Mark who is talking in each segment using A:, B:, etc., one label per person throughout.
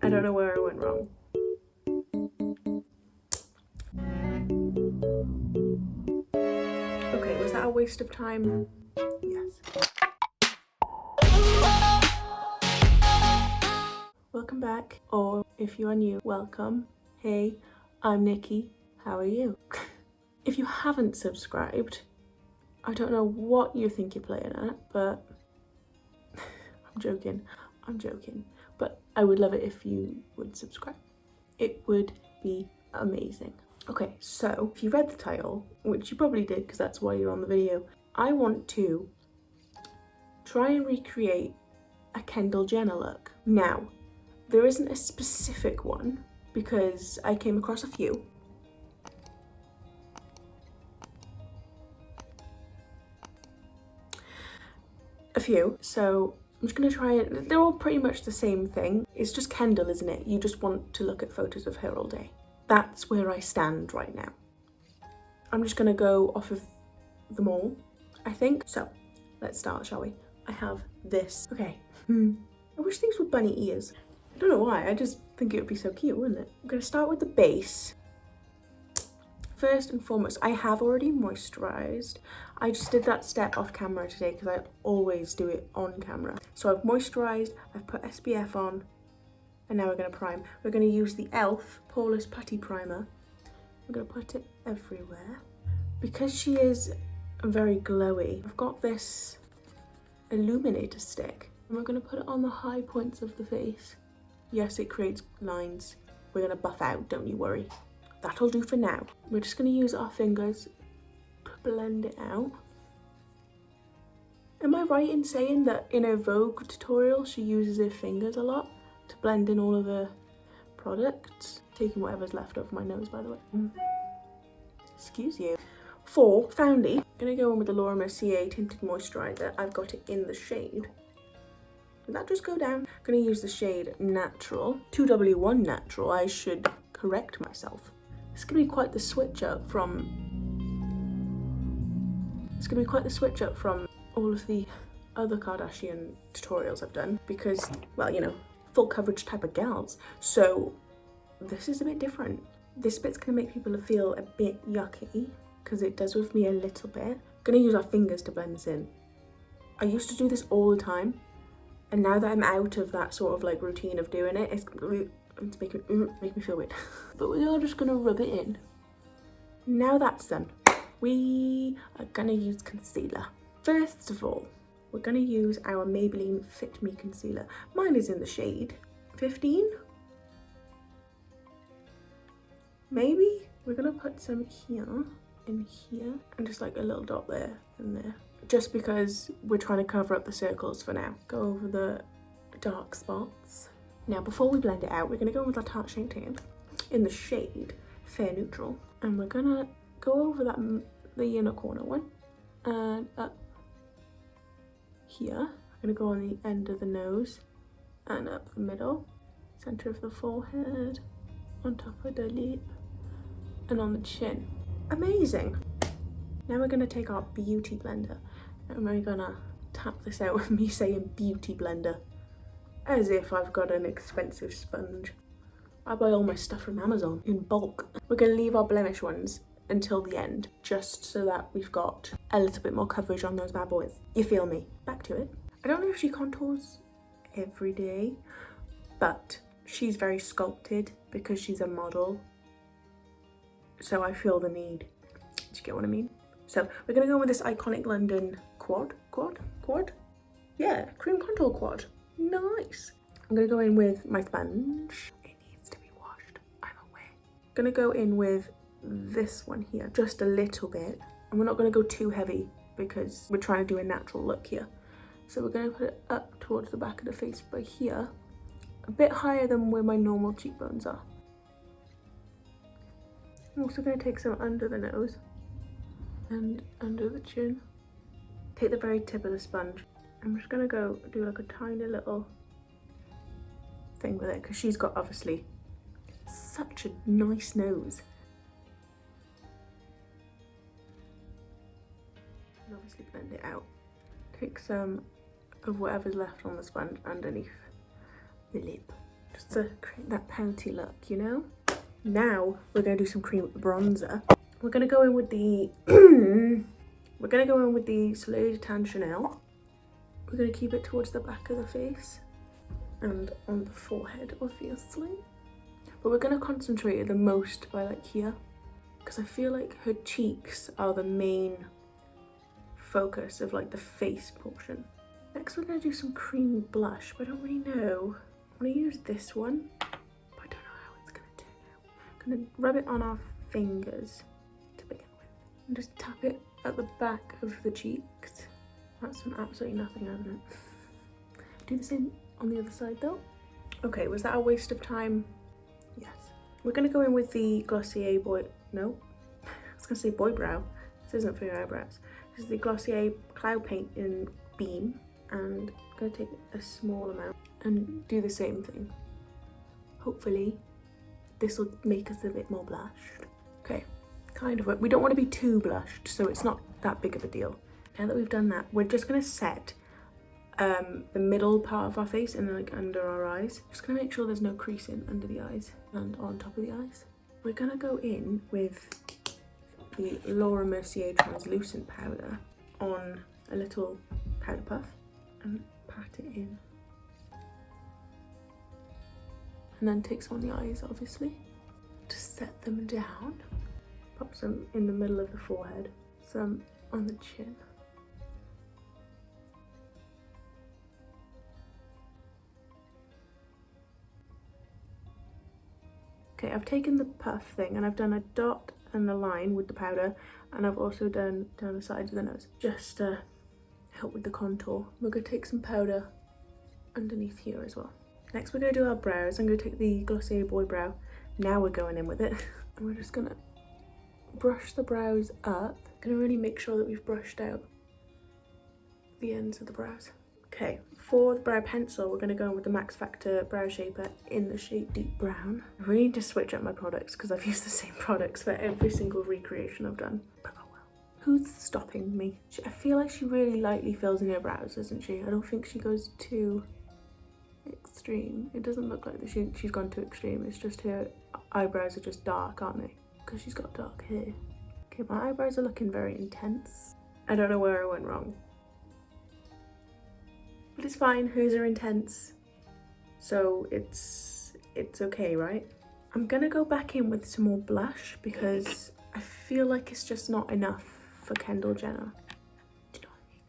A: I don't know where I went wrong. Okay, was that a waste of time? Yes. Welcome back, or if you are new, welcome. Hey, I'm Nikki. How are you? If you haven't subscribed, I don't know what you think you're playing at, but I'm joking. But I would love it if you would subscribe. It would be amazing. Okay, so if you read the title, which you probably did because that's why you're on the video, I want to try and recreate a Kendall Jenner look. Now, there isn't a specific one because I came across a few. So I'm just gonna try it. They're all pretty much the same thing. It's just Kendall, isn't it? You just want to look at photos of her all day. That's where I stand right now. I'm just gonna go off of them all, I think. So let's start, shall we? I have this. Okay. I wish these were bunny ears. I don't know why, I just think it would be so cute, wouldn't it? I'm gonna start with the base. First and foremost, I have already moisturised. I just did that step off camera today because I always do it on camera. So I've moisturised, I've put SPF on, and now we're gonna prime. We're gonna use the e.l.f. Poreless Putty Primer. We're gonna put it everywhere. Because she is very glowy, I've got this illuminator stick, and we're gonna put it on the high points of the face. Yes, it creates lines. We're gonna buff out, don't you worry. That'll do for now. We're just gonna use our fingers to blend it out. Am I right in saying that in her Vogue tutorial, she uses her fingers a lot to blend in all of the products? Taking whatever's left of my nose, by the way. Excuse you. For Foundy, I'm gonna go in with the Laura Mercier Tinted Moisturiser. I've got it in the shade. Did that just go down? I'm gonna use the shade Natural. 2W1 Natural, I should correct myself. It's gonna be quite the switch up from all of the other Kardashian tutorials I've done because, well, you know, full coverage type of gals. So this is a bit different. This bit's gonna make people feel a bit yucky because it does with me a little bit. I'm gonna use our fingers to blend this in. I used to do this all the time, and now that I'm out of that sort of like routine of doing it, it's make me feel weird. But we are just gonna rub it in. Now that's done, we are gonna use concealer. First of all, we're gonna use our Maybelline Fit Me Concealer. Mine is in the shade 15. Maybe? We're gonna put some here, in here, and just like a little dot there and there. Just because we're trying to cover up the circles for now. Go over the dark spots. Now, before we blend it out, we're gonna go in with our Tarte Shape Tape in the shade Fair Neutral. And we're gonna go over the inner corner one and up here. I'm gonna go on the end of the nose and up the middle, center of the forehead, on top of the lip, and on the chin. Amazing. Now we're gonna take our beauty blender and we're gonna tap this out with me saying beauty blender, as if I've got an expensive sponge. I buy all my stuff from Amazon in bulk. We're gonna leave our blemish ones until the end, just so that we've got a little bit more coverage on those bad boys. You feel me? Back to it. I don't know if she contours every day, but she's very sculpted because she's a model. So I feel the need. Do you get what I mean? So we're gonna go with this Iconic London quad? Yeah, cream contour quad. Nice. I'm gonna go in with my sponge. It needs to be washed, I'm aware. Gonna go in with this one here, just a little bit. And we're not gonna go too heavy because we're trying to do a natural look here. So we're gonna put it up towards the back of the face by here, a bit higher than where my normal cheekbones are. I'm also gonna take some under the nose and under the chin. Take the very tip of the sponge. I'm just gonna go do like a tiny little thing with it because she's got obviously such a nice nose. And obviously blend it out. Take some of whatever's left on the sponge underneath the lip. just to create that pouty look, you know? Now we're gonna do some cream bronzer. We're gonna go in with the we're gonna go in with the Soleil de Tan Chanel. We're gonna keep it towards the back of the face and on the forehead, obviously. But we're gonna concentrate the most by like here, because I feel like her cheeks are the main focus of like the face portion. Next we're gonna do some cream blush, but I don't really know. I'm gonna use this one, but I don't know how it's gonna turn out. I'm gonna rub it on our fingers to begin with and just tap it at the back of the cheeks. That's done absolutely nothing, hasn't it? Do the same on the other side though. Okay, was that a waste of time? Yes. We're gonna go in with the Glossier I was gonna say boy brow. This isn't for your eyebrows. This is the Glossier Cloud Paint in Beam, and I'm gonna take a small amount and do the same thing. Hopefully this will make us a bit more blushed. Okay, kind of. We don't want to be too blushed, so it's not that big of a deal. Now that we've done that, we're just gonna set the middle part of our face and like under our eyes. Just gonna make sure there's no creasing under the eyes and on top of the eyes. We're gonna go in with the Laura Mercier translucent powder on a little powder puff and pat it in. And then take some on the eyes, obviously, to set them down. Pop some in the middle of the forehead, some on the chin. Okay, I've taken the puff thing and I've done a dot and a line with the powder, and I've also done down the sides of the nose just to help with the contour. We're going to take some powder underneath here as well. Next we're going to do our brows. I'm going to take the Glossier Boy Brow. Now we're going in with it. And we're just going to brush the brows up. Going to really make sure that we've brushed out the ends of the brows. Okay, for the brow pencil, we're going to go in with the Max Factor Brow Shaper in the shade Deep Brown. I really need to switch up my products because I've used the same products for every single recreation I've done. But oh well. Who's stopping me? I feel like she really lightly fills in her brows, doesn't she? I don't think she goes too extreme. It doesn't look like that she's gone too extreme. It's just her eyebrows are just dark, aren't they? Because she's got dark hair. Okay, my eyebrows are looking very intense. I don't know where I went wrong. But it's fine, hers are intense, so it's okay, right? I'm gonna go back in with some more blush because I feel like it's just not enough for Kendall Jenner. Do you know what I mean?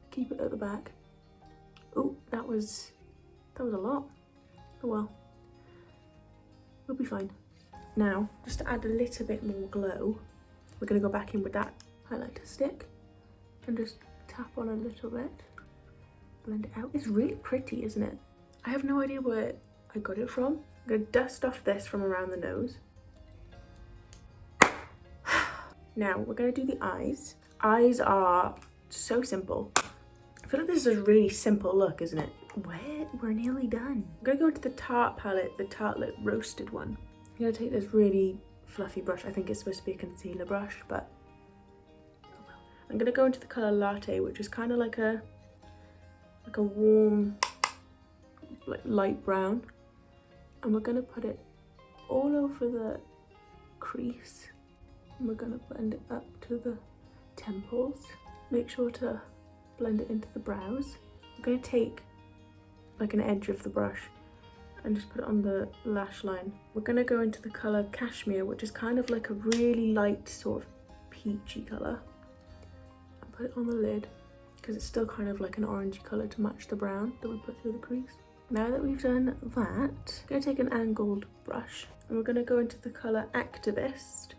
A: Keep it at the back. Oh, that was a lot. Oh well, we'll be fine. Now, just to add a little bit more glow, we're gonna go back in with that highlighter stick and just tap on a little bit. Blend it out. It's really pretty, isn't it? I have no idea where I got it from. I'm gonna dust off this from around the nose. Now we're gonna do the eyes. Eyes are so simple. I feel like this is a really simple look, isn't it? We're nearly done. I'm gonna go into the Tarte palette, the Tartelette Roasted one. I'm gonna take this really fluffy brush. I think it's supposed to be a concealer brush, but oh well. I'm gonna go into the color Latte, which is kind of like a warm, like light brown, and we're gonna put it all over the crease, and we're gonna blend it up to the temples. Make sure to blend it into the brows. I'm gonna take like an edge of the brush and just put it on the lash line. We're gonna go into the color Cashmere, which is kind of like a really light sort of peachy color, and put it on the lid, because it's still kind of like an orangey colour to match the brown that we put through the crease. Now that we've done that, I'm going to take an angled brush and we're going to go into the colour Activist,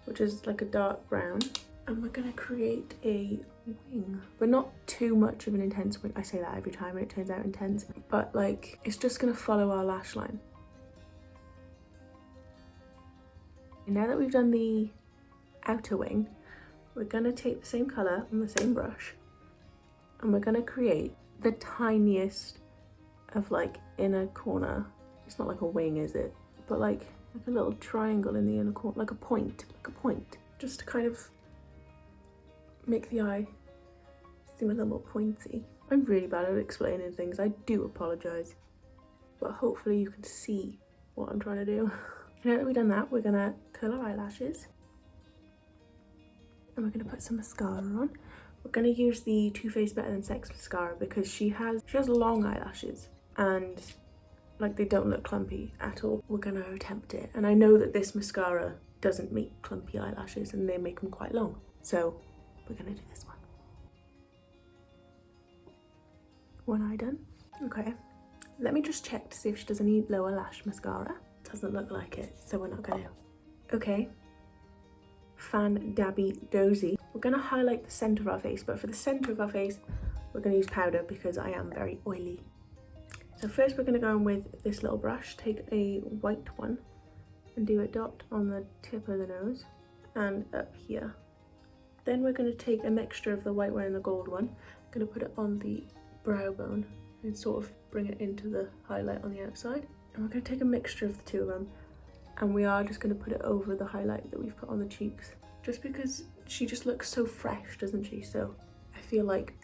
A: which is like a dark brown, and we're going to create a wing, but not too much of an intense wing. I say that every time and it turns out intense, but like it's just going to follow our lash line. And now that we've done the outer wing, we're going to take the same colour on the same brush, and we're gonna create the tiniest of like inner corner. It's not like a wing, is it? But like a little triangle in the inner corner, like a point, just to kind of make the eye seem a little more pointy. I'm really bad at explaining things. I do apologise. but hopefully you can see what I'm trying to do. Now that we've done that, we're gonna curl our eyelashes and we're gonna put some mascara on. We're gonna use the Too Faced Better Than Sex mascara because she has long eyelashes and like they don't look clumpy at all. We're gonna attempt it, and I know that this mascara doesn't make clumpy eyelashes and they make them quite long, so we're gonna do this one. One eye done. Okay, let me just check to see if she does any lower lash mascara. Doesn't look like it, so we're not gonna. Okay, Fan Dabby Dozy. We're gonna highlight the center of our face, but for the center of our face we're gonna use powder because I am very oily. So first we're gonna go in with this little brush, take a white one and do a dot on the tip of the nose and up here. Then we're gonna take a mixture of the white one and the gold one. I'm gonna put it on the brow bone and sort of bring it into the highlight on the outside. And we're going to take a mixture of the two of them, and we are just going to put it over the highlight that we've put on the cheeks, just because she just looks so fresh, doesn't she? So I feel like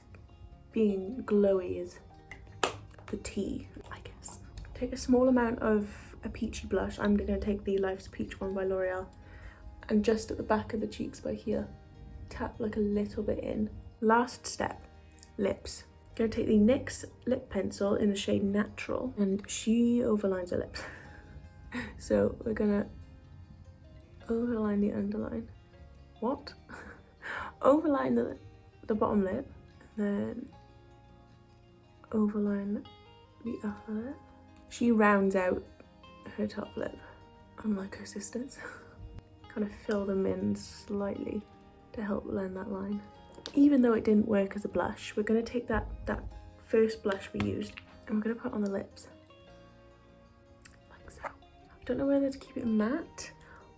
A: being glowy is the tea, I guess. Take a small amount of a peachy blush. I'm going to take the Life's Peach one by L'Oreal, and just at the back of the cheeks by here, tap like a little bit in. Last step, lips. Gonna take the NYX lip pencil in the shade Natural, and she overlines her lips. So we're gonna overline the underline. What? Overline the bottom lip, and then overline the upper lip. She rounds out her top lip, unlike her sisters. Kind of fill them in slightly to help blend that line. Even though it didn't work as a blush, we're going to take that first blush we used and we're going to put it on the lips. Like so. I don't know whether to keep it matte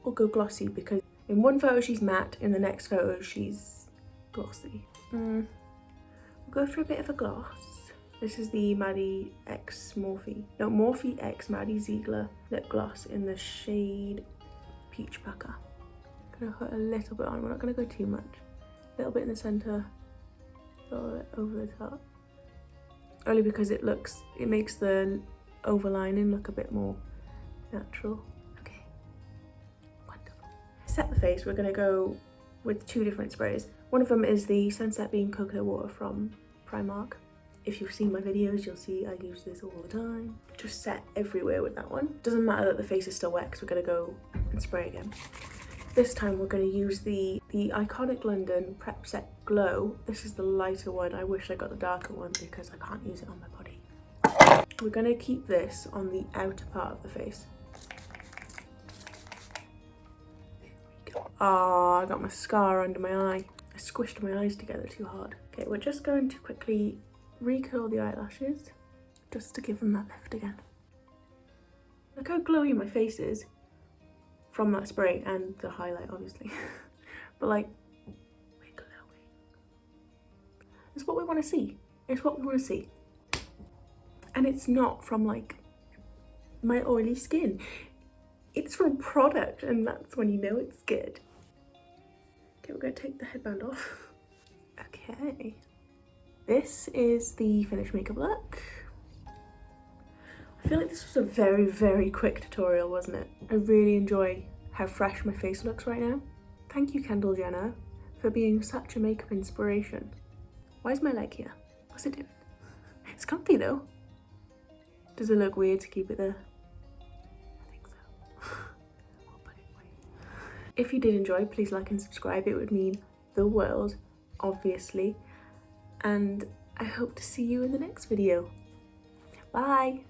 A: or go glossy, because in one photo she's matte, in the next photo she's glossy. We'll go for a bit of a gloss. This is the Maddie X Morphe. No, Morphe X Maddie Ziegler lip gloss in the shade Peach Pucker. I'm going to put a little bit on, we're not going to go too much. A little bit in the center, a little bit over the top. Only because it makes the overlining look a bit more natural. Okay, wonderful. Set the face, we're gonna go with two different sprays. One of them is the Sunset Beam Coconut Water from Primark. If you've seen my videos, you'll see I use this all the time. Just set everywhere with that one. Doesn't matter that the face is still wet, because we're gonna go and spray again. This time we're going to use the Iconic London Prep Set Glow. This is the lighter one. I wish I got the darker one because I can't use it on my body. We're going to keep this on the outer part of the face. Oh, I got mascara under my eye. I squished my eyes together too hard. Okay, we're just going to quickly recurl the eyelashes just to give them that lift again. Look how glowy my face is. From that spray and the highlight, obviously. But like, we're glowing. It's what we want to see. It's what we want to see. And it's not from like my oily skin. It's from product, and that's when you know it's good. Okay, we're going to take the headband off. Okay. This is the finished makeup look. I feel like this was a very, very quick tutorial, wasn't it? I really enjoy how fresh my face looks right now. Thank you, Kendall Jenner, for being such a makeup inspiration. Why is my leg here? What's it doing? It's comfy though. Does it look weird to keep it there? I think so. I'll put it away. If you did enjoy, please like and subscribe. It would mean the world, obviously. And I hope to see you in the next video. Bye!